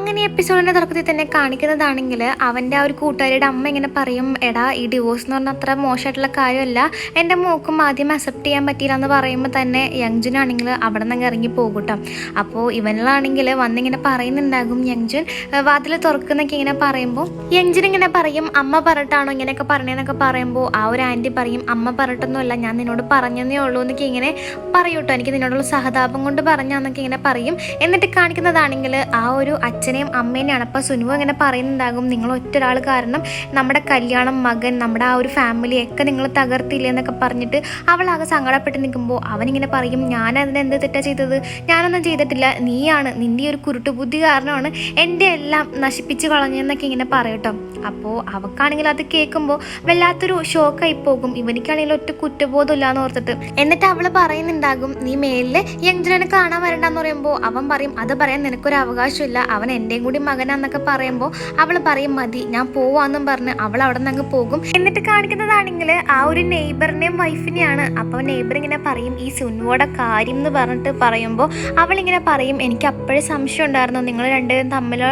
അങ്ങനെ എപ്പിസോഡിൻ്റെ തുടക്കത്തിൽ തന്നെ കാണിക്കുന്നതാണെങ്കിൽ അവൻ്റെ ആ ഒരു കൂട്ടുകാരിയുടെ അമ്മ ഇങ്ങനെ പറയും, എടാ ഈ ഡിവോഴ്സ് എന്ന് പറഞ്ഞാൽ അത്ര മോശമായിട്ടുള്ള കാര്യമല്ല, എൻ്റെ മോക്കും ആദ്യം അക്സെപ്റ്റ് ചെയ്യാൻ പറ്റിയില്ല എന്ന് പറയുമ്പോൾ തന്നെ യങ്ജുനാണെങ്കിൽ അവിടെ നിന്ന് ഇറങ്ങി പോകും കേട്ടോ. അപ്പോൾ ഇവനിലാണെങ്കിൽ വന്നിങ്ങനെ പറയുന്നുണ്ടാകും, യങ്ജുൻ വാതിൽ തുറക്കുന്നൊക്കെ ഇങ്ങനെ പറയുമ്പോൾ യങ്ജുൻ ഇങ്ങനെ പറയും, അമ്മ പറഞ്ഞിട്ടാണോ ഇങ്ങനെയൊക്കെ പറഞ്ഞതെന്നൊക്കെ പറയുമ്പോൾ ആ ഒരു ആൻറ്റി പറയും, അമ്മ പറഞ്ഞിട്ടൊന്നുമല്ല, ഞാൻ നിന്നോട് പറഞ്ഞതേ ഉള്ളൂ എന്നൊക്കെ ഇങ്ങനെ പറയും കേട്ടോ, എനിക്ക് നിന്നോടുള്ള സഹതാപം കൊണ്ട് പറഞ്ഞാന്നൊക്കെ ഇങ്ങനെ പറയും. എന്നിട്ട് കാണിക്കുന്നതാണെങ്കിൽ ആ ഒരു അച്ഛനെയും അമ്മേനെയാണ്. അപ്പോൾ സുനുവും ഇങ്ങനെ പറയുന്നുണ്ടാകും, നിങ്ങൾ ഒറ്റൊരാൾ കാരണം നമ്മുടെ കല്യാണം, മകൻ, നമ്മുടെ ആ ഒരു ഫാമിലിയൊക്കെ നിങ്ങൾ തകർത്തില്ലേ എന്നൊക്കെ പറഞ്ഞിട്ട് അവളാകെ സങ്കടപ്പെട്ട് നിൽക്കുമ്പോൾ അവനിങ്ങനെ പറയും, ഞാനതിന് എന്ത് തെറ്റാ ചെയ്തത്, ഞാനൊന്നും ചെയ്തിട്ടില്ല, നീയാണ്, നിൻ്റെ ഒരു കുരുട്ടുബുദ്ധി കാരണമാണ് എൻ്റെ എല്ലാം നശിപ്പിച്ച് കളഞ്ഞതെന്നൊക്കെ ഇങ്ങനെ പറയട്ടോ. അപ്പോൾ അവൾക്കാണെങ്കിൽ അത് കേൾക്കുമ്പോൾ വല്ലാത്തൊരു ഷോക്കായി പോകും, ഇവനിക്കാണെങ്കിൽ ഒറ്റ കുറ്റബോധം ഇല്ലാന്ന് ഓർത്തിട്ട്. എന്നിട്ട് അവൾ പറയുന്നുണ്ടാകും, നീ മേലിൽ യങ്ജുനെ കാണാൻ വരണ്ടെന്ന് പറയുമ്പോൾ അവൻ പറയും, അത് പറയാൻ നിനക്കൊരു അവകാശമില്ല, അവൻ എൻ്റെയും കൂടി മകനാന്നൊക്കെ പറയുമ്പോൾ അവൾ പറയും, മതി ഞാൻ പോവാന്നും പറഞ്ഞ് അവൾ അവിടെ നിന്ന് അങ്ങ് പോകും. എന്നിട്ട് കാണിക്കുന്നതാണെങ്കിൽ ആ ഒരു നെയ്ബറിനെയും വൈഫിനെയാണ്. അപ്പോൾ നെയ്ബർ ഇങ്ങനെ പറയും, ഈ സുനുവോടെ കാര്യം എന്ന് പറഞ്ഞിട്ട് പറയുമ്പോൾ അവളിങ്ങനെ പറയും, എനിക്ക് അപ്പോഴേ സംശയം ഉണ്ടായിരുന്നു നിങ്ങൾ രണ്ടുപേരും തമ്മിൽ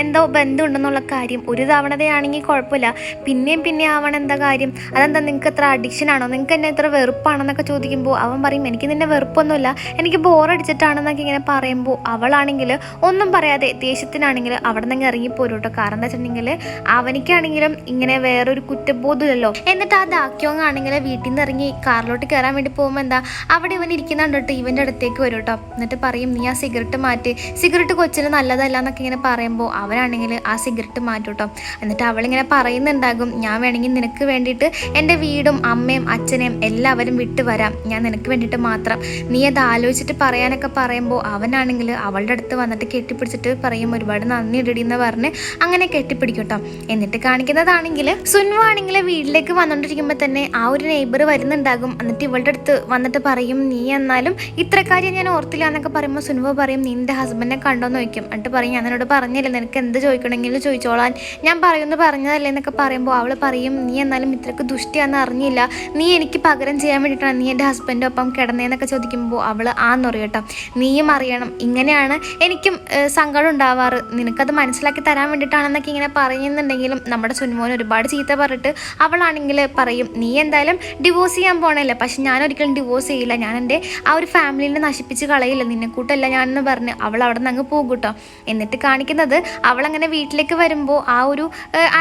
എന്തോ ബന്ധമുണ്ടെന്നുള്ള കാര്യം, ഒരു തവണതയാണെങ്കിൽ കുഴപ്പമില്ല, പിന്നെയും പിന്നെ ആവണം എന്താ കാര്യം, അതെന്താ നിങ്ങൾക്ക് എത്ര അഡിക്ഷൻ ആണോ, നിങ്ങൾക്ക് എന്നെ എത്ര വെറുപ്പാണെന്നൊക്കെ ചോദിക്കുമ്പോൾ അവൻ പറയും, എനിക്ക് നിന്നെ വെറുപ്പൊന്നുമില്ല, എനിക്ക് ബോറടിച്ചിട്ടാണെന്നൊക്കെ ഇങ്ങനെ പറയുമ്പോൾ അവളാണെങ്കിൽ ഒന്നും പറയാതെ ദേഷ്യത്തിനാണെങ്കിൽ അവിടെ നിന്ന് ഇറങ്ങിപ്പോരും കേട്ടോ. കാരണം എന്താ വെച്ചിട്ടുണ്ടെങ്കിൽ അവനിക്കാണെങ്കിലും ഇങ്ങനെ വേറൊരു കുറ്റബോധമില്ലല്ലോ. എന്നിട്ട് ആ ദാക്യോങ് ആണെങ്കിൽ വീട്ടിൽ നിന്ന് ഇറങ്ങി കാറിലോട്ട് കയറാൻ വേണ്ടി പോകുമ്പോൾ എന്താ അവിടെ ഇവൻ ഇരിക്കുന്നുണ്ട് കേട്ടോ, ഇവൻ്റെ അടുത്തേക്ക് വരും കേട്ടോ. എന്നിട്ട് പറയും, നീ ആ സിഗരറ്റ് മാറ്റി, സിഗരറ്റ് കൊച്ചിന് നല്ലതല്ല എന്നൊക്കെ ഇങ്ങനെ പറയുമ്പോൾ അവനാണെങ്കിൽ ആ സിഗരറ്റ് മാറ്റും കേട്ടോ. എന്നിട്ട് അവളിങ്ങനെ പറയുന്നുണ്ടാകും, ഞാൻ വേണമെങ്കിൽ നിനക്ക് വേണ്ടിയിട്ട് എൻ്റെ വീടും അമ്മയും അച്ഛനെയും എല്ലാവരും വിട്ട് വരാം, ഞാൻ നിനക്ക് വേണ്ടിയിട്ട് മാത്രം, നീ അത് ആലോചിച്ചിട്ട് പറയാനൊക്കെ പറയുമ്പോൾ അവനാണെങ്കിൽ അവളുടെ അടുത്ത് വന്നിട്ട് കെട്ടിപ്പിടിച്ചിട്ട് പറയും, ഒരുപാട് നന്ദി ഇടടി എന്ന് പറഞ്ഞ് അങ്ങനെ കെട്ടിപ്പിടിക്കും കേട്ടോ. എന്നിട്ട് കാണിക്കുന്നതാണെങ്കിൽ സുൻവു ആണെങ്കിൽ വീട്ടിലേക്ക് വന്നുകൊണ്ടിരിക്കുമ്പോൾ തന്നെ ആ ഒരു നെയ്ബർ വരുന്നുണ്ടാകും. എന്നിട്ട് ഇവളുടെ അടുത്ത് വന്നിട്ട് പറയും, നീ എന്നാലും ഇത്ര കാര്യം ഞാൻ ഓർത്തില്ല എന്നൊക്കെ പറയുമ്പോൾ സുൻവു പറയും, നിന്റെ ഹസ്ബൻഡിനെ കണ്ടോന്ന് ചോദിക്കും. എന്നിട്ട് പറയും, ഞാൻ എന്നോട് പറഞ്ഞില്ല, നിനക്ക് എന്ത് ചോദിക്കണമെങ്കിലും ചോദിച്ചോളാൻ, ഞാൻ പറയുമെന്ന് പറഞ്ഞതല്ലേ എന്നൊക്കെ പറയുമ്പോൾ അവൾ പറയും, നീ എന്നാലും ഇത്രയ്ക്ക് ദുഷ്ടിയാണെന്ന് അറിഞ്ഞില്ല, നീ എനിക്ക് പകരം ചെയ്യാൻ വേണ്ടിയിട്ടാണ് നീ എൻ്റെ ഹസ്ബൻഡിൻ്റെ ഒപ്പം കിടന്നതെന്നൊക്കെ ചോദിക്കുമ്പോൾ അവൾ ആന്ന് പറയും കേട്ടോ. നീയും അറിയണം, ഇങ്ങനെയാണ് എനിക്കും സങ്കടം ഉണ്ടാവാറ്, നിനക്കത് മനസ്സിലാക്കി തരാൻ വേണ്ടിയിട്ടാണെന്നൊക്കെ ഇങ്ങനെ പറയുന്നുണ്ടെങ്കിലും നമ്മുടെ സുൻമോൻ ഒരുപാട് ചീത്ത പറഞ്ഞിട്ട് അവളാണെങ്കിൽ പറയും, നീ എന്തായാലും ഡിവോഴ്സ് ചെയ്യാൻ പോകണല്ലേ, പക്ഷെ ഞാൻ ഒരിക്കലും ഡിവോഴ്സ് ചെയ്യില്ല, ഞാൻ എൻ്റെ ആ ഒരു ഫാമിലിനെ നശിപ്പിച്ച് കളയില്ല, നിന്നെ കൂട്ടല്ല ഞാനെന്ന് പറഞ്ഞ് അവൾ അവിടെ നിന്ന് അങ്ങ് പോകും കേട്ടോ. എന്നിട്ട് കാണിക്കുന്നത് അവളങ്ങനെ വീട്ടിലേക്ക് വരുമ്പോൾ ആ ഒരു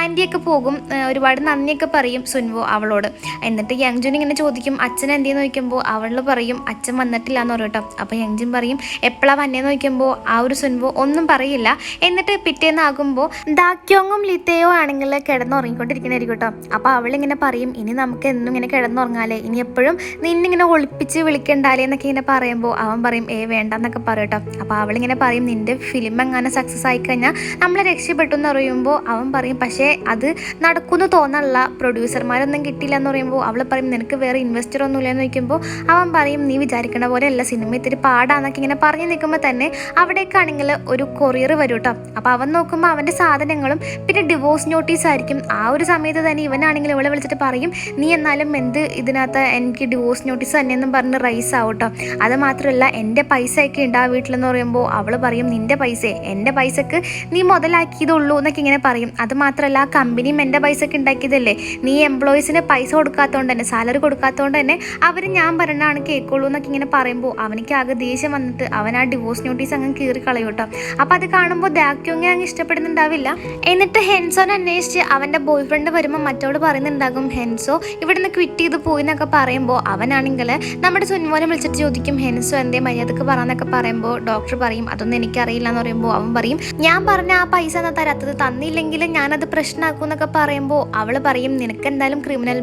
ആൻറ്റിയൊക്കെ പോകും, ഒരുപാട് നന്ദിയൊക്കെ പറയും സുൻവോ അവളോട്. എന്നിട്ട് യങ്ജുൻ ഇങ്ങനെ ചോദിക്കും, അച്ഛൻ എന്തെന്ന് ചോദിക്കുമ്പോൾ അവൾ പറയും, അച്ഛൻ വന്നിട്ടില്ല എന്ന് പറയും കേട്ടോ. അപ്പോൾ യങ്ജുൻ പറയും, എപ്പോഴാണ് വന്നേന്ന് ചോദിക്കുമ്പോൾ ആ ഒരു സുൻവോ ഒന്നും പറയില്ല. എന്നിട്ട് പിറ്റേന്നാകുമ്പോൾ ദാക്യോങ്ങും ലിത്തയോ ആണെങ്കിൽ കിടന്നുറങ്ങിക്കൊണ്ടിരിക്കണായിരിക്കും കേട്ടോ. അപ്പോൾ അവളിങ്ങനെ പറയും, ഇനി നമുക്ക് എന്നും ഇങ്ങനെ കിടന്നുറങ്ങാലേ, ഇനി എപ്പോഴും നിന്നിങ്ങനെ ഒളിപ്പിച്ച് വിളിക്കണ്ടാലേ എന്നൊക്കെ ഇങ്ങനെ പറയുമ്പോൾ അവൻ പറയും, വേണ്ടെന്നൊക്കെ പറയും കേട്ടോ. അപ്പോൾ അവളിങ്ങനെ പറയും, നിൻ്റെ ഫിലിം എങ്ങനെ സക്സസ് ആയിക്കഴിഞ്ഞാൽ നമ്മൾ രക്ഷപ്പെട്ടു എന്ന് പറയുമ്പോൾ അവൻ പറയും, പക്ഷേ അത് നടക്കുമെന്ന് തോന്നല്ല, പ്രൊഡ്യൂസർമാരൊന്നും കിട്ടില്ല എന്ന് പറയുമ്പോൾ അവൾ പറയും, നിനക്ക് വേറെ ഇൻവെസ്റ്റർ ഒന്നുമില്ല എന്ന് ചോദിക്കുമ്പോൾ അവൻ പറയും, നീ വിചാരിക്കണ പോലെ അല്ല, സിനിമ ഇത്തിരി പാടാന്നൊക്കെ ഇങ്ങനെ പറഞ്ഞു നിൽക്കുമ്പോൾ തന്നെ അവിടേക്കാണെങ്കിൽ ഒരു കൊറിയർ വരും കേട്ടോ. അപ്പോൾ അവൻ നോക്കുമ്പോൾ അവൻ്റെ സാധനങ്ങളും പിന്നെ ഡിവോഴ്സ് നോട്ടീസ് ആയിരിക്കും. ആ ഒരു സമയത്ത് തന്നെ ഇവനാണെങ്കിൽ ഇവളെ വിളിച്ചിട്ട് പറയും, നീ എന്നാലും എന്ത് ഇതിനകത്ത് എനിക്ക് ഡിവോഴ്സ് നോട്ടീസ് തന്നെയെന്നും പറഞ്ഞ് റൈസ് ആവും കേട്ടോ. അത് മാത്രമല്ല എൻ്റെ പൈസയൊക്കെ ഉണ്ട് ആ വീട്ടിലെന്ന് പറയുമ്പോൾ അവൾ പറയും, നിൻ്റെ പൈസ എൻ്റെ പൈസക്ക് നീ മുതലാക്കിയതുള്ളൂ എന്നൊക്കെ ഇങ്ങനെ പറയും. അത് മാത്രമല്ല ആ കമ്പനിയും എൻ്റെ പൈസക്ക് ഉണ്ടാക്കിയതല്ലേ, നീ എംപ്ലോയീസിന് പൈസ കൊടുക്കാത്തതുകൊണ്ട് തന്നെ, സാലറി കൊടുക്കാത്തതുകൊണ്ട് തന്നെ അവർ ഞാൻ പറഞ്ഞാണ് കേൾക്കുള്ളൂ എന്നൊക്കെ ഇങ്ങനെ പറയുമ്പോൾ അവനിക്ക് ആകെ ദേഷ്യം വന്നിട്ട് അവൻ ആ ഡിവോഴ്സ് നോട്ടീസ് അങ്ങ് കീറി കളയും കേട്ടോ. അപ്പോൾ അത് കാണുമ്പോൾ ദാക്യോങ്ങെ അങ്ങ് ഇഷ്ടപ്പെടുന്നുണ്ടാവില്ല. എന്നിട്ട് ഹെൻസോനെ അന്വേഷിച്ച് അവൻ്റെ ബോയ് ഫ്രണ്ട് വരുമ്പോൾ മറ്റോട് പറയുന്നുണ്ടാകും, ഹെൻസോ ഇവിടെ നിന്ന് ക്വിറ്റ് ചെയ്ത് പോയി എന്നൊക്കെ പറയുമ്പോൾ അവനാണെങ്കിൽ നമ്മുടെ സുൻമോനെ വിളിച്ചിട്ട് ചോദിക്കും, ഹെൻസോ എന്തേ മര്യാദക്ക് പറയാന്നൊക്കെ പറയുമ്പോൾ ഡോക്ടർ പറയും, അതൊന്നും എനിക്കറിയില്ല എന്ന് പറയുമ്പോൾ അവൻ പറയും, ഞാൻ പറഞ്ഞ ആ പൈസ എന്നാ തരാത്തത്, തന്നില്ലെങ്കിൽ ഞാനത് പ്രശ്നമാക്കും എന്നൊക്കെ പറയുമ്പോൾ അവൾ പറയും, നിനക്ക് എന്തായാലും ക്രിമിനൽ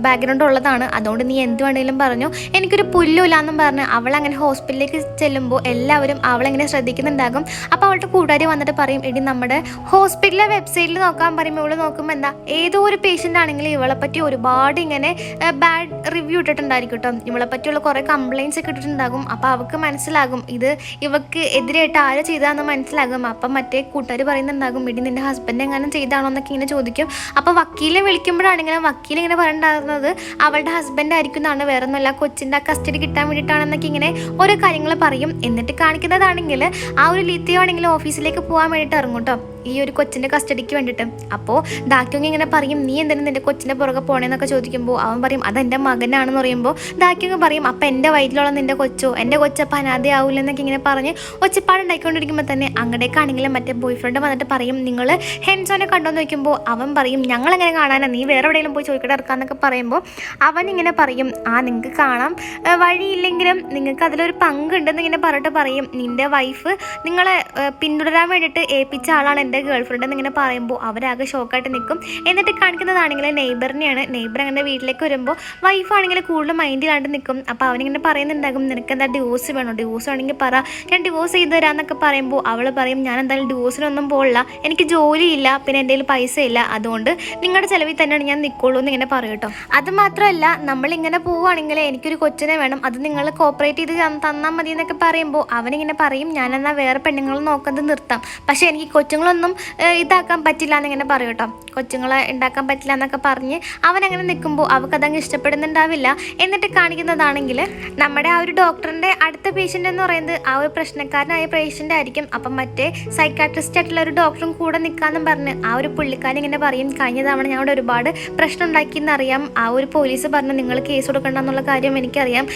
ബാക്ക്ഗ്രൗണ്ട് ഉള്ളതാണ്, അതുകൊണ്ട് നീ എന്ത് വേണമെങ്കിലും പറഞ്ഞു, എനിക്കൊരു പുല്ലുമില്ലാന്നും പറഞ്ഞ് അവളങ്ങനെ ഹോസ്പിറ്റലിലേക്ക് ചെല്ലുമ്പോൾ എല്ലാവരും അവളെങ്ങനെ ശ്രദ്ധിക്കുന്നുണ്ടാകും. അപ്പോൾ അവളുടെ കൂട്ടുകാരി വന്നിട്ട് പറയും, എടി നമ്മുടെ ഹോസ്പിറ്റലിലെ വെബ്സൈറ്റിൽ നോക്കാൻ പറയുമ്പോൾ ഇവള് നോക്കുമ്പോൾ എന്താ ഏതോ ഒരു പേഷ്യൻ്റ് ആണെങ്കിൽ ഇവളെ പറ്റി ഒരുപാട് ഇങ്ങനെ ബാഡ് റിവ്യൂ ഇട്ടിട്ടുണ്ടായിരിക്കും കേട്ടോ, ഇവളെ പറ്റിയുള്ള കുറേ കംപ്ലയിൻറ്റ്സ് ഒക്കെ ഇട്ടിട്ടുണ്ടാകും. അപ്പോൾ അവൾക്ക് മനസ്സിലാകും ഇത് ഇവക്ക് എതിരായിട്ട് ആര് ചെയ്താന്ന് മനസ്സിലാകും. അപ്പം മറ്റേ കൂട്ടുകാർ പറയുന്നുണ്ടാകും, എടി നിൻ്റെ ഹസ്ബൻഡ് എങ്ങനെ ചെയ്താണോ എന്നൊക്കെ ഇങ്ങനെ ചോദിക്കും. അപ്പോൾ വക്കീലിനെ വിളിക്കുമ്പോഴാണെങ്കിലും വക്കീൽ ഇങ്ങനെ പറയണ്ടാകുന്നത് അവളുടെ ഹസ്ബൻഡ് ആയിരിക്കും എന്നാണ്, വേറെ ഒന്നുമല്ല, കൊച്ചിൻ്റെ കസ്റ്റഡി കിട്ടാൻ വേണ്ടിയിട്ടാണെന്നൊക്കെ ഇങ്ങനെ ഓരോ കാര്യങ്ങൾ പറയും. എന്നിട്ട് കാണിക്കുന്നതാണെങ്കിൽ ആ ഒരു ലിത്തിയോ ആണെങ്കിൽ ഓഫീസിലേക്ക് വീട്ടിലേക്ക് പോകാൻ വേണ്ടിയിട്ട് ഇറങ്ങും കേട്ടോ, ഈ ഒരു കൊച്ചിൻ്റെ കസ്റ്റഡിക്ക് വേണ്ടിയിട്ട്. അപ്പോൾ ദാക്യോങ് ഇങ്ങനെ പറയും, നീ എന്തിനും നിൻ്റെ കൊച്ചിൻ്റെ പുറകെ പോണേന്നൊക്കെ ചോദിക്കുമ്പോൾ അവൻ പറയും അതെൻ്റെ മകനാണെന്ന് പറയുമ്പോൾ ദാക്യോങ് പറയും അപ്പം എൻ്റെ വയറ്റിലുള്ള നിൻ്റെ കൊച്ചോ, എൻ്റെ കൊച്ചപ്പം അനാഥയാവില്ല എന്നൊക്കെ ഇങ്ങനെ പറഞ്ഞ് ഒച്ചപ്പാടുണ്ടാക്കിക്കൊണ്ടിരിക്കുമ്പോൾ തന്നെ അങ്ങടേക്കാണെങ്കിലും മറ്റേ ബോയ് ഫ്രണ്ട് വന്നിട്ട് പറയും നിങ്ങൾ ഹെൻസോനെ കണ്ടോന്ന് ചോദിക്കുമ്പോൾ അവൻ പറയും ഞങ്ങളെങ്ങനെ കാണാനാണ്, നീ വേറെ എവിടെയെങ്കിലും പോയി ചോദിക്കട്ടെ ഇറക്കാന്നൊക്കെ പറയുമ്പോൾ അവൻ ഇങ്ങനെ പറയും നിങ്ങൾക്ക് കാണാം വഴിയില്ലെങ്കിലും നിങ്ങൾക്ക് അതിലൊരു പങ്കുണ്ടെന്ന് ഇങ്ങനെ പറഞ്ഞിട്ട് പറയും നിൻ്റെ വൈഫ് നിങ്ങളെ പിന്തുടരാൻ വേണ്ടിയിട്ട് ഏൽപ്പിച്ച ആളാണ് എൻ്റെ ഗേൾ ഫ്രണ്ട് എന്നിങ്ങനെ പറയുമ്പോൾ അവരാകെ ഷോക്കായിട്ട് നിൽക്കും. എന്നിട്ട് കാണിക്കുന്നതാണെങ്കിൽ നെയ്ബറിനെയാണ്. നെയ്ബർ അങ്ങനെ വീട്ടിലേക്ക് വരുമ്പോൾ വൈഫാണെങ്കിൽ കൂടുതൽ മൈൻഡിലാണ്ട് നിൽക്കും. അപ്പോൾ അവനിങ്ങനെ പറയുന്നുണ്ടാകും നിനക്ക് എന്താ ഡിവോഴ്സ് വേണോ, ഡിവോഴ്സ് വേണമെങ്കിൽ പറ ഞാൻ ഡിവോഴ്സ് ചെയ്ത് തരാമെന്നൊക്കെ പറയുമ്പോൾ അവൾ പറയും ഞാൻ എന്തായാലും ഡിവോഴ്സിനൊന്നും പോകില്ല, എനിക്ക് ജോലിയില്ല, പിന്നെ എൻ്റെ കയ്യിൽ പൈസ ഇല്ല, അതുകൊണ്ട് നിങ്ങളുടെ ചിലവിൽ തന്നെയാണ് ഞാൻ നിൽക്കുള്ളൂ എന്നിങ്ങനെ പറയും കേട്ടോ. അത് മാത്രമല്ല നമ്മളിങ്ങനെ പോവുകയാണെങ്കിൽ എനിക്കൊരു കൊച്ചിനെ വേണം, അത് നിങ്ങൾ കോപ്പറേറ്റ് ചെയ്ത് തന്നാൽ മതി എന്നൊക്കെ പറയുമ്പോൾ അവനിങ്ങനെ പറയും ഞാനെന്നാൽ വേറെ പെണ്ണുങ്ങൾ നോക്കുന്നത് നിർത്താം, പക്ഷേ എനിക്ക് കൊച്ചുങ്ങളൊന്നും ഇതാക്കാൻ പറ്റില്ല എന്നിങ്ങനെ പറയും കേട്ടോ. കൊച്ചുങ്ങളെ ഉണ്ടാക്കാൻ പറ്റില്ല എന്നൊക്കെ പറഞ്ഞ് അവനങ്ങനെ നിൽക്കുമ്പോൾ അവൾക്കതങ്ങ് ഇഷ്ടപ്പെടുന്നുണ്ടാവില്ല. എന്നിട്ട് കാണിക്കുന്നതാണെങ്കിൽ നമ്മുടെ ആ ഒരു ഡോക്ടറിൻ്റെ അടുത്ത പേഷ്യൻ്റ് എന്ന് പറയുന്നത് ആ ഒരു പ്രശ്നക്കാരനായ പേഷ്യൻ്റ് ആയിരിക്കും. അപ്പം മറ്റേ സൈക്കാട്രിസ്റ്റ് ആയിട്ടുള്ള ഒരു ഡോക്ടറും കൂടെ നിൽക്കാമെന്നും പറഞ്ഞ് ആ ഒരു പുള്ളിക്കാരൻ ഇങ്ങനെ പറയും കഴിഞ്ഞ തവണ ഞാൻ അവിടെ ഒരുപാട് പ്രശ്നം ഉണ്ടാക്കിയെന്നറിയാം, ആ ഒരു പോലീസ് പറഞ്ഞു നിങ്ങൾ കേസ് കൊടുക്കണ്ട എന്നുള്ള കാര്യം എനിക്കറിയാം,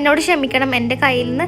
എന്നോട് ക്ഷമിക്കണം, എൻ്റെ കയ്യിൽ നിന്ന്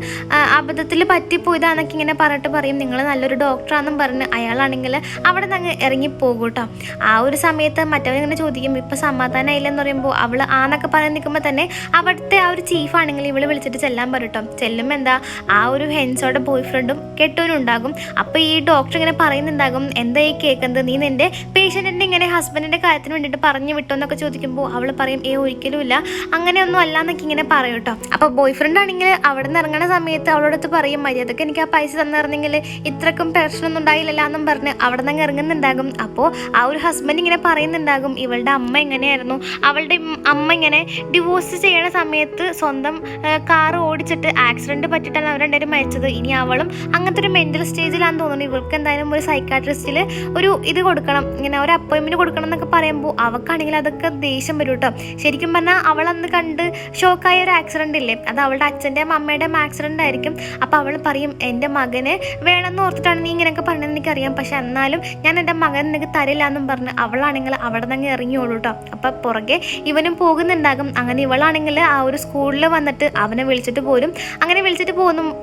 അബദ്ധത്തിൽ പറ്റിപ്പോയതാന്നൊക്കെ ഇങ്ങനെ പറഞ്ഞിട്ട് പറയും നിങ്ങൾ നല്ലൊരു ഡോക്ടറാണെന്നും പറഞ്ഞ് അയാളാണെങ്കിൽ അവിടെ നിന്ന് അങ്ങ് ഇറങ്ങിപ്പോകും കേട്ടോ. ആ ഒരു സമയത്ത് മറ്റവരിങ്ങനെ ചോദിക്കും ഇപ്പം സമാധാനമായില്ലെന്ന് പറയുമ്പോൾ അവൾ ആന്നൊക്കെ പറഞ്ഞ് നിൽക്കുമ്പോൾ തന്നെ അവിടുത്തെ ആ ഒരു ചീഫാണെങ്കിൽ ഇവള് വിളിച്ചിട്ട് ചെല്ലാൻ പറയട്ടോ. ചെല്ലുമ്പോൾ എന്താ ആ ഒരു ഹെൻസോടെ ബോയ് ഫ്രണ്ടും കെട്ടവനും ഉണ്ടാകും. അപ്പോൾ ഈ ഡോക്ടർ ഇങ്ങനെ പറയുന്നുണ്ടാകും എന്താ ഈ കേൾക്കുന്നത്, നീ നിൻ്റെ പേഷ്യൻറ്റിൻ്റെ ഇങ്ങനെ ഹസ്ബൻഡിൻ്റെ കാര്യത്തിന് വേണ്ടിയിട്ട് പറഞ്ഞു വിട്ടോ എന്നൊക്കെ ചോദിക്കുമ്പോൾ അവൾ പറയും ഒരിക്കലും ഇല്ല, അങ്ങനെയൊന്നും അല്ല എന്നൊക്കെ ഇങ്ങനെ പറയും കേട്ടോ. അപ്പോൾ ബോയ് ഫ്രണ്ട് ആണെങ്കിൽ അവിടെ നിന്ന് ഇറങ്ങുന്ന സമയത്ത് അവളോടത്ത് പറയും മര്യാദക്ക് എനിക്ക് ആ പൈസ തന്നിരുന്നെങ്കിൽ ഇത്രക്കും പ്രശ്നമൊന്നും ഉണ്ടായില്ലല്ലോ എന്നും പറഞ്ഞ് അവിടെ നിന്ന് ഇറങ്ങുന്നുണ്ടാകും. അപ്പോൾ ആ ഒരു ഹസ്ബൻഡ് ഇങ്ങനെ പറയുന്നുണ്ടാകും ഇവളുടെ അമ്മ എങ്ങനെയായിരുന്നു, അവളുടെ അമ്മ ഇങ്ങനെ ഡിവോഴ്സ് ചെയ്യണ സമയത്ത് സ്വന്തം കാർ ഓടിച്ചിട്ട് ആക്സിഡൻറ്റ് പറ്റിയിട്ടാണ് അവർ രണ്ടുപേരും മരിച്ചത്. ഇനി അവളും അങ്ങനത്തെ ഒരു മെൻ്റൽ സ്റ്റേജിലാണെന്ന് തോന്നുന്നു, ഇവൾക്ക് എന്തായാലും ഒരു സൈക്കാട്രിസ്റ്റിൽ ഒരു ഇത് കൊടുക്കണം, ഇങ്ങനെ ഒരു അപ്പോയിൻമെൻറ്റ് കൊടുക്കണം എന്നൊക്കെ പറയുമ്പോൾ അവൾക്കാണെങ്കിൽ അതൊക്കെ ദേഷ്യം വരും കേട്ടോ. ശരിക്കും പറഞ്ഞാൽ അവളന്ന് കണ്ട് ഷോക്കായ ഒരു ആക്സിഡൻ്റ് ഇല്ലേ, അത് അവളുടെ അച്ഛൻ്റെയും അമ്മയുടെയും ആക്സിഡൻ്റ് ആയിരിക്കും. അപ്പോൾ അവൾ പറയും എൻ്റെ മകന് വേണമെന്ന് ഓർത്തിട്ടാണ് നീ ഇങ്ങനെയൊക്കെ പറഞ്ഞത് എനിക്കറിയാം, പക്ഷെ എന്നാലും ഞാൻ എൻ്റെ മകൻ നിനക്ക് തരില്ല എന്നും പറഞ്ഞ് അവളാണെങ്കിൽ അവിടെ നിന്ന് ഇറങ്ങിയോളൂ കേട്ടോ. അപ്പം പുറകെ ഇവനും പോകുന്നുണ്ടാകും. അങ്ങനെ ഇവളാണെങ്കിൽ ആ ഒരു സ്കൂളിൽ വന്നിട്ട് അവനെ വിളിച്ചിട്ട് പോരും. അങ്ങനെ വിളിച്ചിട്ട്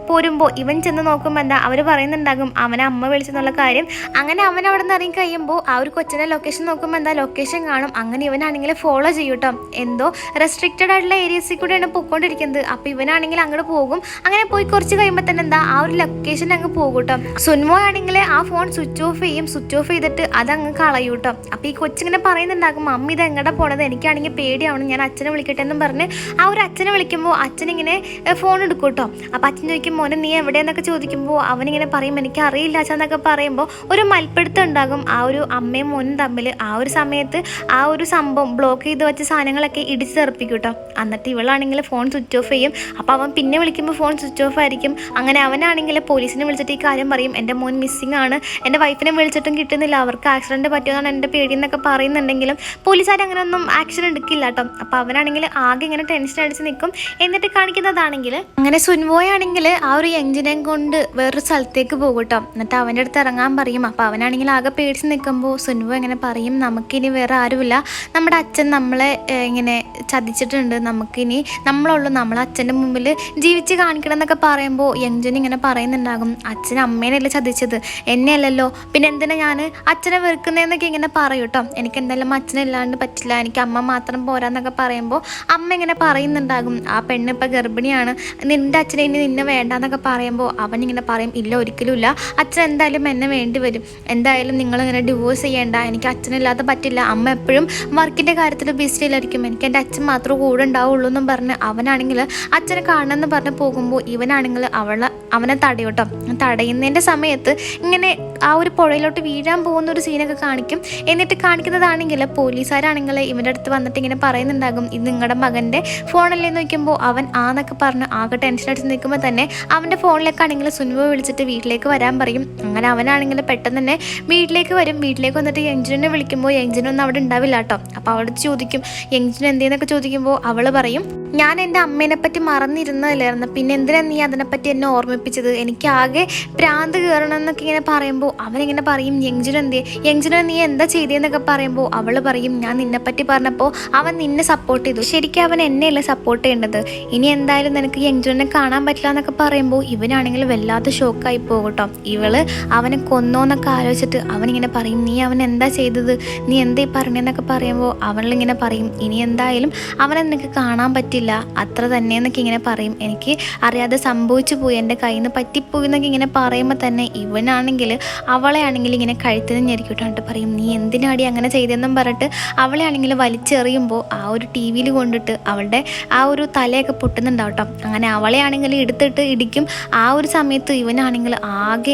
പോരുമ്പോൾ ഇവൻ ചെന്ന് നോക്കുമ്പോൾ എന്താ അവർ പറയുന്നുണ്ടാകും അവനെ അമ്മ വിളിച്ചെന്നുള്ള കാര്യം. അങ്ങനെ അവൻ അവിടെ നിന്ന് ഇറങ്ങി കഴിയുമ്പോൾ ആ ഒരു കൊച്ചിൻ്റെ ലൊക്കേഷൻ നോക്കുമ്പോൾ എന്താ ലൊക്കേഷൻ കാണും. അങ്ങനെ ഇവനാണെങ്കിൽ ഫോളോ ചെയ്യും കേട്ടോ. എന്തോ റെസ്ട്രിക്റ്റഡ് ആയിട്ടുള്ള ഏരിയസിൽ കൂടെയാണ് പോയിക്കൊണ്ടിരിക്കുന്നത്. അപ്പോൾ ഇവനാണെങ്കിൽ അങ്ങോട്ട് പോകും. അങ്ങനെ പോയി കുറച്ച് കഴിയുമ്പോൾ തന്നെ എന്താ ആ ഒരു ലൊക്കേഷൻ അങ്ങ് പോകും കേട്ടോ. സുൻമോ ആണെങ്കിൽ ആ ഫോൺ സ്വിച്ച് ഓഫ് ചെയ്യും. സ്വിച്ച് ഓഫ് ചെയ്തിട്ട് അതങ്ങ് കളയും കേട്ടോ. അപ്പോൾ ഈ കൊച്ചിങ്ങനെ പറയുന്നുണ്ടാകും അമ്മ ഇത് എങ്ങടെ പോണത്, എനിക്കാണെങ്കിൽ പേടിയാവണം, ഞാൻ അച്ഛനെ വിളിക്കട്ടെ എന്നും പറഞ്ഞ് ആ ഒരു അച്ഛനെ വിളിക്കുമ്പോൾ അച്ഛനിങ്ങനെ ഫോൺ എടുക്കും കേട്ടോ. അപ്പോൾ അച്ഛൻ ചോദിക്കും മോനെ നീ എവിടെയെന്നൊക്കെ ചോദിക്കുമ്പോൾ അവനിങ്ങനെ പറയും എനിക്ക് അറിയില്ല അച്ഛൻ എന്നൊക്കെ പറയുമ്പോൾ ഒരു മൽപ്പിടുത്തം ഉണ്ടാകും ആ ഒരു അമ്മയും മോനും തമ്മിൽ. ആ ഒരു സമയത്ത് ആ ഒരു സംഭവം ബ്ലോക്ക് ചെയ്ത് വെച്ച സാധനങ്ങളൊക്കെ ഇടിച്ച് തെറിപ്പിക്കും കേട്ടോ. എന്നിട്ട് ഇവളാണെങ്കിൽ ഫോൺ സ്വിച്ച് ഓഫ് ചെയ്യും. അപ്പോൾ അവൻ പിന്നെ വിളിക്കുമ്പോൾ ഫോൺ സ്വിച്ച് ഓഫ് ആയിരിക്കും. അങ്ങനെ അവനാണെങ്കിൽ പോലീസിനെ വിളിച്ചിട്ട് ഈ കാര്യം പറയും എൻ്റെ മോൻ മിസ്സിംഗ് ആണ്, എൻ്റെ വൈഫിനെ വിളിച്ചിട്ടും കിട്ടുന്നില്ല, അവർക്ക് ആക്സിഡൻറ്റ് പറ്റിയതാണ് എൻ്റെ പേടി എന്നൊക്കെ പറയുന്നുണ്ടെങ്കിലും പോലീസുകാർ അങ്ങനെ ഒന്നും ആക്ഷൻ എടുക്കില്ല കേട്ടോ. അപ്പോൾ അവനാണെങ്കിൽ ആകെ ഇങ്ങനെ ടെൻഷൻ അടിച്ച് നിൽക്കും. എന്നിട്ട് കാണിക്കുന്നതാണെങ്കിൽ അങ്ങനെ സുൻവോയാണെങ്കിൽ ആ ഒരു യങ്ജിനെയും കൊണ്ട് വേറൊരു സ്ഥലത്തേക്ക് പോകും കേട്ടോ. എന്നിട്ട് അവൻ്റെ അടുത്ത് ഇറങ്ങാൻ പറയും. അപ്പോൾ അവനാണെങ്കിൽ ആകെ പേടിച്ച് നിൽക്കുമ്പോൾ സുൻവോ ഇങ്ങനെ പറയും നമുക്കിനി വേറെ ആരുമില്ല, നമ്മുടെ അച്ഛൻ നമ്മളെ ഇങ്ങനെ ചതിച്ചിട്ടുണ്ട്, നമുക്കിനി നമ്മളുള്ളൂ, നമ്മളെ അച്ഛൻ്റെ മുമ്പിൽ ജീവിച്ച് കാണിക്കണം എന്നൊക്കെ പറയുമ്പോൾ യങ്ജൻ ഇങ്ങനെ പറയുന്നുണ്ടാകും അച്ഛൻ അമ്മേനല്ലേ ചതിച്ചത്, എന്നെ അല്ലല്ലോ, പിന്നെ എന്തിനാ ഞാൻ അച്ഛനെ വെറുക്കുന്നതെന്നൊക്കെ ഇങ്ങനെ പറയും കേട്ടോ. എനിക്ക് എന്തായാലും അച്ഛനില്ലാണ്ട് പറ്റില്ല, എനിക്ക് അമ്മ മാത്രം പോരാന്നൊക്കെ പറയുമ്പോൾ അമ്മ ഇങ്ങനെ പറയുന്നുണ്ടാകും ആ പെണ്ണ് ഇപ്പം ഗർഭിണിയാണ്, നിൻ്റെ അച്ഛനെ ഇനി നിന്നെ വേണ്ടാന്നൊക്കെ പറയുമ്പോൾ അവനിങ്ങനെ പറയും ഇല്ല ഒരിക്കലും ഇല്ല, അച്ഛൻ എന്തായാലും എന്നെ വേണ്ടി വരും, എന്തായാലും നിങ്ങളിങ്ങനെ ഡിവോഴ്സ് ചെയ്യേണ്ട, എനിക്ക് അച്ഛനില്ലാതെ പറ്റില്ല, അമ്മ എപ്പോഴും വർക്കിൻ്റെ കാര്യത്തിൽ ബിസിയിലായിരിക്കും, എനിക്ക് എൻ്റെ അച്ഛൻ മാത്രമേ കൂടെ ഉണ്ടാവുള്ളൂ എന്നും പറഞ്ഞ് അവനാണെങ്കിൽ അച്ഛനെ കാണണമെന്ന് പറഞ്ഞ് പോകുമ്പോൾ ഇവനാണെങ്കിൽ അവനെ തടയോട്ടോ. തടയുന്നതിൻ്റെ സമയത്ത് ഇങ്ങനെ ആ ഒരു പുഴയിലോട്ട് വീഴാൻ പോകുന്ന ഒരു സീനൊക്കെ കാണിക്കും. എന്നിട്ട് കാണിക്കുന്നതാണെങ്കിൽ പോലീസുകാരാണെങ്കിൽ ഇവൻ്റെ അടുത്ത് വന്നിട്ട് ഇങ്ങനെ പറയുന്നുണ്ടാകും ഇത് നിങ്ങളുടെ മകൻ്റെ ഫോണല്ലേ നോക്കുമ്പോൾ അവൻ ആന്നൊക്കെ പറഞ്ഞ് ആകെ ടെൻഷൻ അടിച്ച് നിൽക്കുമ്പോൾ തന്നെ അവൻ്റെ ഫോണിലേക്കാണെങ്കിൽ സുൻവോ വിളിച്ചിട്ട് വീട്ടിലേക്ക് വരാൻ പറയും. അങ്ങനെ അവനാണെങ്കിൽ പെട്ടെന്ന് തന്നെ വീട്ടിലേക്ക് വരും. വീട്ടിലേക്ക് വന്നിട്ട് യങ്ജിനെ വിളിക്കുമ്പോൾ യങ്ജിനൊന്നും അവിടെ ഉണ്ടാവില്ല കേട്ടോ. അപ്പോൾ അവളോട് ചോദിക്കും യങ്ജിൻ എന്തെന്നൊക്കെ ചോദിക്കുമ്പോൾ അവൾ പറയും ഞാൻ എൻ്റെ അമ്മേനെ പറ്റി മറന്നിരുന്നതല്ലായിരുന്നു, പിന്നെ എന്തിനാ നീ അതിനെപ്പറ്റി എന്നെ ഓർമ്മിപ്പിച്ചത്, എനിക്കാകെ ഭ്രാന്ത് കയറണം എന്നൊക്കെ ഇങ്ങനെ പറയുമ്പോൾ അവനിങ്ങനെ പറയും യങ്ജുന നീ എന്താ ചെയ്തതെന്നൊക്കെ പറയുമ്പോൾ അവൾ പറയും ഞാൻ നിന്നെപ്പറ്റി പറഞ്ഞപ്പോൾ അവൻ നിന്നെ സപ്പോർട്ട് ചെയ്തു, ശരിക്കും അവൻ എന്നെയല്ലേ സപ്പോർട്ട് ചെയ്യേണ്ടത്, ഇനി എന്തായാലും നിനക്ക് യങ്ജുനെ കാണാൻ പറ്റില്ല എന്നൊക്കെ പറയുമ്പോൾ ഇവനാണെങ്കിൽ വല്ലാത്ത ഷോക്കായി പോകും കേട്ടോ. ഇവള് അവനെ കൊന്നോന്നൊക്കെ ആലോചിച്ചിട്ട് അവനിങ്ങനെ പറയും നീ അവൻ എന്താ ചെയ്തത്, നീ എന്തേ പറഞ്ഞതെന്നൊക്കെ പറയുമ്പോൾ അവളിങ്ങനെ പറയും ഇനി എന്തായാലും അവനെ നിനക്ക് കാണാൻ പറ്റില്ല അത്ര തന്നെ എന്നൊക്കെ ഇങ്ങനെ പറയും, എനിക്ക് അറിയാതെ സംഭവിച്ചു പോയി, എൻ്റെ കയ്യിൽ നിന്ന് പറ്റിപ്പോയി എന്നൊക്കെ ഇങ്ങനെ പറയുമ്പോൾ തന്നെ ഇവനാണെങ്കിൽ അവളെ ആണെങ്കിൽ ഇങ്ങനെ കഴുത്തിന് ഞെരിക്കിട്ടാണ്ട് പറയും നീ എന്തിനാടി അങ്ങനെ ചെയ്തതെന്നും പറഞ്ഞിട്ട് അവളെ ആണെങ്കിൽ വലിച്ചെറിയുമ്പോൾ ആ ഒരു ടി വിയിൽ കൊണ്ടിട്ട് അവളുടെ ആ ഒരു തലയൊക്കെ പൊട്ടുന്നുണ്ടാവും കേട്ടോ. അങ്ങനെ അവളെ ആണെങ്കിൽ എടുത്തിട്ട് ഇടിക്കും. ആ ഒരു സമയത്ത് ഇവനാണെങ്കിൽ ആകെ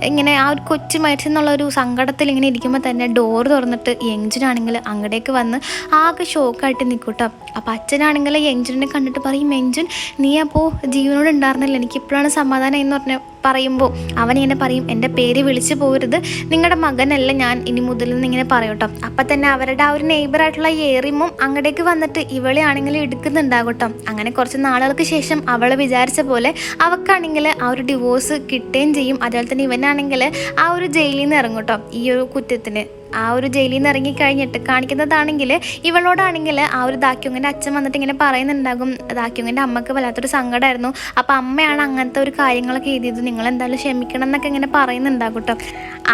ഇങ്ങനെ ആ ഒരു കൊച്ചു മരിച്ചെന്നുള്ള ഒരു സങ്കടത്തിൽ ഇങ്ങനെ ഇരിക്കുമ്പോൾ തന്നെ ഡോർ തുറന്നിട്ട് യങ്ജുനാണെങ്കിൽ അങ്ങടേക്ക് വന്ന് ആകെ ഷോക്കായിട്ട് നിൽക്കും കേട്ടോ. അപ്പോൾ അച്ഛനാണെങ്കിൽ യങ്ജുനെ കണ്ടിട്ട് പറയും യങ്ജുൻ നീ അപ്പോൾ ജീവനോട് ഉണ്ടായിരുന്നില്ല, എനിക്കിപ്പോഴാണ് സമാധാനം എന്ന് പറയുമ്പോൾ അവനിങ്ങനെ പറയും എൻ്റെ പേര് വിളിച്ചു പോകരുത്, നിങ്ങളുടെ മകനല്ല ഞാൻ ഇനി മുതൽ എന്നിങ്ങനെ പറയും കേട്ടോ. അപ്പം തന്നെ അവരുടെ ആ ഒരു നെയ്ബറായിട്ടുള്ള ഏറിമും അങ്ങടേക്ക് വന്നിട്ട് ഇവളെ ആണെങ്കിൽ എടുക്കുന്നുണ്ടാകും കേട്ടോ. അങ്ങനെ കുറച്ച് നാളുകൾക്ക് ശേഷം അവൾ വിചാരിച്ച പോലെ അവൾക്കാണെങ്കിൽ ആ ഒരു ഡിവോഴ്സ് കിട്ടുകയും ചെയ്യും. അതുപോലെ തന്നെ ഇവനാണെങ്കിൽ ആ ഒരു ജയിലിൽ നിന്ന് ഇറങ്ങും കേട്ടോ. ഈ ഒരു കുറ്റത്തിന് ആ ഒരു ജയിലിൽ നിന്ന് ഇറങ്ങിക്കഴിഞ്ഞിട്ട് കാണിക്കുന്നതാണെങ്കിൽ ഇവളോടാണെങ്കിൽ ആ ഒരു ദാക്യോങ്ങിൻ്റെ അച്ഛൻ വന്നിട്ട് ഇങ്ങനെ പറയുന്നുണ്ടാകും ദാക്യോങ്ങിൻ്റെ അമ്മക്ക് വല്ലാത്തൊരു സങ്കടമായിരുന്നു, അപ്പോൾ അമ്മയാണ് അങ്ങനത്തെ ഒരു കാര്യങ്ങളൊക്കെ എഴുതിയത്, നിങ്ങൾ എന്തായാലും ക്ഷമിക്കണം എന്നൊക്കെ ഇങ്ങനെ പറയുന്നുണ്ടാകും കേട്ടോ.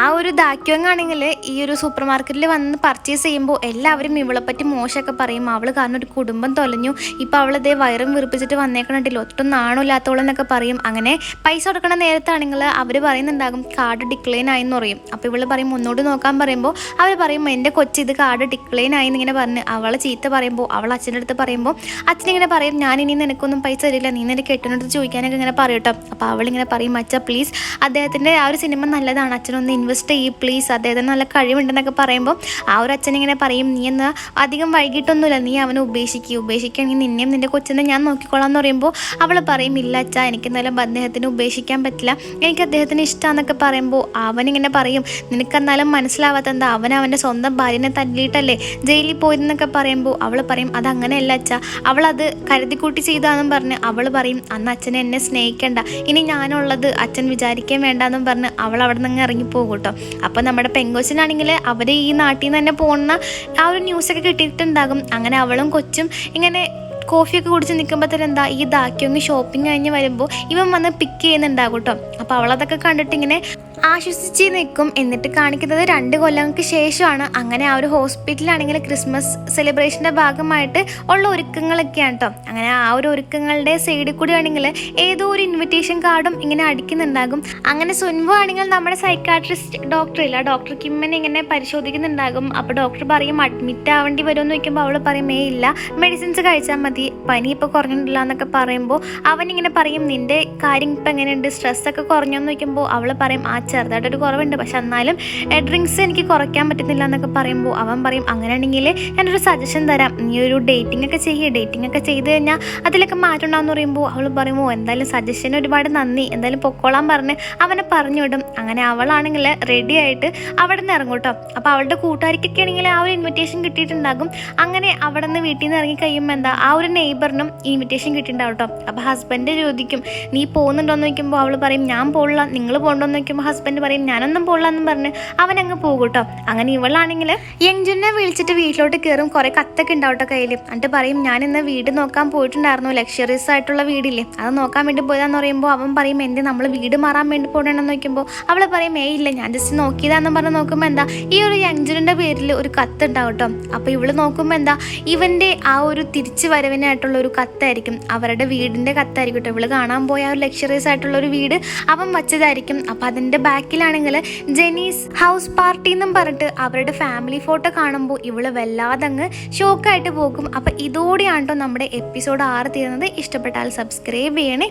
ആ ഒരു ദാക്യോങ് ആണെങ്കിൽ ഈ ഒരു സൂപ്പർ മാർക്കറ്റിൽ വന്ന് പർച്ചേസ് ചെയ്യുമ്പോൾ എല്ലാവരും ഇവളെപ്പറ്റി മോശമൊക്കെ പറയും, അവൾ കാരണം ഒരു കുടുംബം തൊലഞ്ഞു, ഇപ്പോൾ അവളിതേ വയറും വീർപ്പിച്ചിട്ട് വന്നേക്കണില്ല, ഒട്ടും നാണില്ലാത്തോളെന്നൊക്കെ പറയും. അങ്ങനെ പൈസ കൊടുക്കണ നേരത്താണെങ്കിൽ അവർ പറയുന്നുണ്ടാകും കാർഡ് ഡിക്ലൈൻ ആയെന്ന് പറയും. അപ്പോൾ ഇവൾ പറയും ഒന്നുകൂടി നോക്കാൻ പറയുമ്പോൾ അവർ പറയും എൻ്റെ കൊച്ചി ഇത് കാർഡ് ഡിക്ലൈൻ ആയി എന്നിങ്ങനെ പറഞ്ഞ് അവളെ ചീത്ത പറയുമ്പോൾ അവൾ അച്ഛൻ്റെ അടുത്ത് പറയുമ്പോൾ അച്ഛനിങ്ങനെ പറയും ഞാനിനി നിനക്കൊന്നും പൈസ തരില്ല, നീ നിൻ്റെ കെട്ടിനടുത്ത് ചോദിക്കാനൊക്കെ ഇങ്ങനെ പറയും കേട്ടോ. അപ്പോൾ അവളിങ്ങനെ പറയും അച്ഛ പ്ലീസ് അദ്ദേഹത്തിൻ്റെ ആ ഒരു സിനിമ നല്ലതാണ്, അച്ഛനൊന്ന് ഇൻവെസ്റ്റ് ചെയ്യും പ്ലീസ്, അദ്ദേഹത്തിന് നല്ല കഴിവുണ്ടെന്നൊക്കെ പറയുമ്പോൾ ആ ഒരു അച്ഛനിങ്ങനെ പറയും നീ എന്നാൽ അധികം വൈകിട്ടൊന്നുമില്ല, നീ അവനെ ഉപേക്ഷിക്കുകയാണെങ്കിൽ നിന്നെയും നിൻ്റെ കൊച്ചിനെ ഞാൻ നോക്കിക്കോളാം എന്ന് പറയുമ്പോൾ അവൾ പറയും ഇല്ല അച്ഛാ എനിക്ക് എന്നാലും അദ്ദേഹത്തിന് ഉപേക്ഷിക്കാൻ പറ്റില്ല, എനിക്ക് അദ്ദേഹത്തിന് ഇഷ്ടമാണെന്നൊക്കെ പറയുമ്പോൾ അവനിങ്ങനെ പറയും നിനക്കെന്നാലും മനസ്സിലാവാത്ത എന്താ അവൻ്റെ സ്വന്തം ഭാര്യനെ തല്ലിയിട്ടല്ലേ ജയിലിൽ പോയിരുന്നൊക്കെ പറയുമ്പോൾ അവൾ പറയും അതങ്ങനെയല്ല അച്ഛാ, അവളത് കരുതിക്കൂട്ടി ചെയ്താന്നും പറഞ്ഞ് അവൾ പറയും അന്ന് അച്ഛനെ എന്നെ സ്നേഹിക്കണ്ട, ഇനി ഞാനുള്ളത് അച്ഛൻ വിചാരിക്കാൻ വേണ്ടാന്നും പറഞ്ഞ് അവൾ അവിടെ നിന്ന് ഇറങ്ങിപ്പോകും കേട്ടോ. അപ്പോൾ നമ്മുടെ പെങ്കൊച്ചിനാണെങ്കിൽ അവർ ഈ നാട്ടിൽ നിന്ന് തന്നെ പോകുന്ന ആ ഒരു ന്യൂസൊക്കെ കിട്ടിയിട്ടുണ്ടാകും. അങ്ങനെ അവളും കൊച്ചും ഇങ്ങനെ കോഫിയൊക്കെ കുടിച്ച് നിൽക്കുമ്പോൾ തന്നെ എന്താ ഈ ദാക്യോങ്ങ് ഷോപ്പിംഗ് കഴിഞ്ഞ് വരുമ്പോൾ ഇവൻ വന്ന് പിക്ക് ചെയ്യുന്നുണ്ടാകും കേട്ടോ. അപ്പോൾ അവളതൊക്കെ കണ്ടിട്ട് ഇങ്ങനെ ആശ്വസിച്ച് നിൽക്കും. എന്നിട്ട് കാണിക്കുന്നത് 2 കൊല്ലങ്ങൾക്ക് ശേഷമാണ്. അങ്ങനെ ആ ഒരു ഹോസ്പിറ്റലാണെങ്കിൽ ക്രിസ്മസ് സെലിബ്രേഷൻ്റെ ഭാഗമായിട്ട് ഉള്ള ഒരുക്കങ്ങളൊക്കെയാണ് കേട്ടോ. അങ്ങനെ ആ ഒരു ഒരുക്കങ്ങളുടെ സൈഡിൽ കൂടി ആണെങ്കിൽ ഏതോ ഒരു ഇൻവിറ്റേഷൻ കാർഡും ഇങ്ങനെ അടിക്കുന്നുണ്ടാകും. അങ്ങനെ സുൻവു ആണെങ്കിൽ നമ്മുടെ സൈക്കാട്രിസ്റ്റ് ഡോക്ടർ കിമ്മിനെ ഇങ്ങനെ പരിശോധിക്കുന്നുണ്ടാകും. അപ്പോൾ ഡോക്ടർ പറയും അഡ്മിറ്റ് ആവേണ്ടി വരുമെന്ന് വയ്ക്കുമ്പോൾ അവൾ പറയും ഇല്ല മെഡിസിൻസ് കഴിച്ചാൽ മതി, പനി ഇപ്പോൾ കുറഞ്ഞിട്ടില്ല എന്നൊക്കെ പറയുമ്പോൾ അവനിങ്ങനെ പറയും നിൻ്റെ കാര്യം ഇപ്പം എങ്ങനെയുണ്ട്, സ്ട്രെസ്സൊക്കെ കുറഞ്ഞോന്ന് വയ്ക്കുമ്പോൾ അവൾ പറയും ചെറുതായിട്ടൊരു കുറവുണ്ട്, പക്ഷെ എന്നാലും ഡ്രിങ്ക്സ് എനിക്ക് കുറയ്ക്കാൻ പറ്റുന്നില്ല എന്നൊക്കെ പറയുമ്പോൾ അവൻ പറയും അങ്ങനെയാണെങ്കിൽ ഞാനൊരു സജഷൻ തരാം, നീ ഒരു ഡേറ്റിംഗ് ഒക്കെ ചെയ്ത് കഴിഞ്ഞാൽ അതിലൊക്കെ മാറ്റം ഉണ്ടാകുമെന്ന് പറയുമ്പോൾ അവൾ പറയുമ്പോൾ എന്തായാലും സജഷന് ഒരുപാട് നന്ദി, എന്തായാലും പൊക്കോളാൻ പറഞ്ഞ് അവനെ പറഞ്ഞു വിടും. അങ്ങനെ അവളാണെങ്കിൽ റെഡി ആയിട്ട് അവിടെ നിന്ന് ഇറങ്ങും കേട്ടോ. അപ്പോൾ അവളുടെ കൂട്ടുകാരിക്കൊക്കെ ആണെങ്കിൽ ആ ഒരു ഇൻവിറ്റേഷൻ കിട്ടിയിട്ടുണ്ടാകും. അങ്ങനെ അവിടെ നിന്ന് വീട്ടിൽ നിന്ന് ഇറങ്ങി കഴിയുമ്പോൾ എന്താ ആ ഒരു നെയ്ബറിനും ഇൻവിറ്റേഷൻ കിട്ടിയിട്ടുണ്ടാവും കേട്ടോ. അപ്പോൾ ഹസ്ബൻഡ് ചോദിക്കും നീ പോകുന്നുണ്ടോയെന്ന് ചോദിക്കുമ്പോൾ അവൾ പറയും ഞാൻ പോകില്ല, നിങ്ങൾ പോകണ്ടോന്ന് ചോദിക്കുമ്പോൾ ഹസ്ബൻഡ് പറയും ഞാനൊന്നും പോകില്ലെന്നും പറഞ്ഞ് അവനങ്ങ് പോകും കേട്ടോ. അങ്ങനെ ഇവളാണെങ്കിൽ യങ്ജുനെ വിളിച്ചിട്ട് വീട്ടിലോട്ട് കയറും. കുറേ കത്തൊക്കെ ഉണ്ടാവും കേട്ടോ കയ്യിൽ. എന്നിട്ട് പറയും ഞാൻ ഇന്ന് വീട് നോക്കാൻ പോയിട്ടുണ്ടായിരുന്നു, ലക്ഷറീസ് ആയിട്ടുള്ള വീടില്ലേ അത് നോക്കാൻ വേണ്ടി പോയതാന്ന് പറയുമ്പോൾ അവൻ പറയും എൻ്റെ നമ്മൾ വീട് മാറാൻ വേണ്ടി പോകണമെന്ന് നോക്കുമ്പോൾ അവൾ പറയും ഇല്ല ഞാൻ ജസ്റ്റ് നോക്കിയതാന്ന് പറഞ്ഞ് നോക്കുമ്പോൾ എന്താ ഈ ഒരു യങ്ജുൻ്റെ പേരിൽ ഒരു കത്ത് ഉണ്ടാവും കേട്ടോ. അപ്പോൾ ഇവള് നോക്കുമ്പോൾ എന്താ ഇവൻ്റെ ആ ഒരു തിരിച്ചു വരവിനായിട്ടുള്ള ഒരു കത്തായിരിക്കും, അവരുടെ വീടിൻ്റെ കത്തായിരിക്കും കേട്ടോ. ഇവള് കാണാൻ പോയ ആ ഒരു ലക്ഷറീസ് ആയിട്ടുള്ള ഒരു വീട് അവൻ വച്ചതായിരിക്കും. അപ്പോൾ അതിൻ്റെ ബാക്കിലാണെങ്കിൽ ജെനീസ് ഹൗസ് പാർട്ടി എന്നും പറഞ്ഞിട്ട് അവരുടെ ഫാമിലി ഫോട്ടോ കാണുമ്പോൾ ഇവള് വല്ലാതങ്ങ് ഷോക്കായിട്ട് പോകും. അപ്പോൾ ഇതോടെയാണ് കേട്ടോ നമ്മുടെ എപ്പിസോഡ് 6 തീരുന്നത്. ഇഷ്ടപ്പെട്ടാൽ സബ്സ്ക്രൈബ് ചെയ്യണേ.